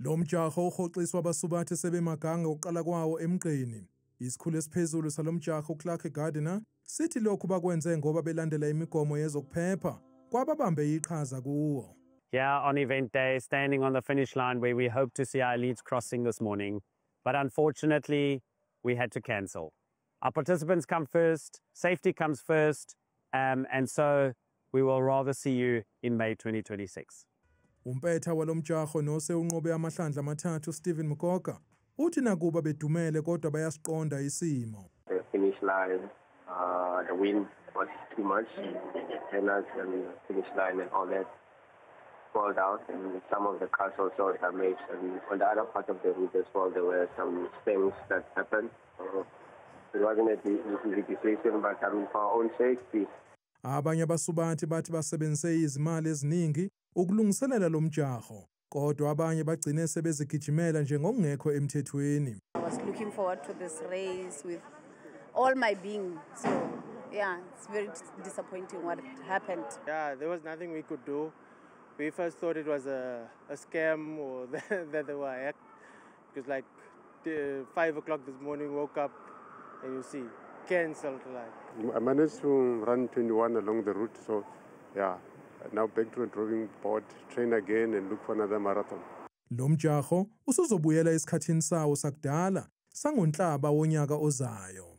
Lo mjaho uhoxiswa abasubathi sebemaganga oqala kwawo emgqeni. Isikhulu esiphezulu salomjaho uClark Gardner sithi lokhu bakwenze ngoba belandela imigomo yezokuphepha kwababambe iqhaza kuwo. Here on event day, standing on the finish line where we hope to see our elites crossing this morning. But unfortunately, we had to cancel. Our participants come first, safety comes first, and so we will rather see you in May 2026. Umpetha walomjaho nose unqobe amahlandla amathathu Stephen Mukoka uthi nakuba bedumele kodwa bayasiqonda isimo. The finish line, the wind was too much, and the finish line and all that fall down, and some of the cars also damaged. And on the other part of the route as well, there were some things that happened. It wasn't an easy decision, but for our own safety. Abanye abasubathi bathi basebenzise izimali eziningi ukulungiselela lo mjaho, kodwa abanye bagcine sebezigijimela nje ngokungekho emthethweni. I was looking forward to this race with all my being. So, yeah, it's very disappointing what happened. Yeah, there was nothing we could do. We first thought it was a scam or that they were hacked. Because like 5 o'clock this morning, woke up and you see, cancelled. I managed to run 21 along the route, so yeah, now back to the drawing board, train again and look for another marathon. Lo mjaho usuzobuyela esikhathini sawo sakudala sangoNhlaba wonyaka ozayo.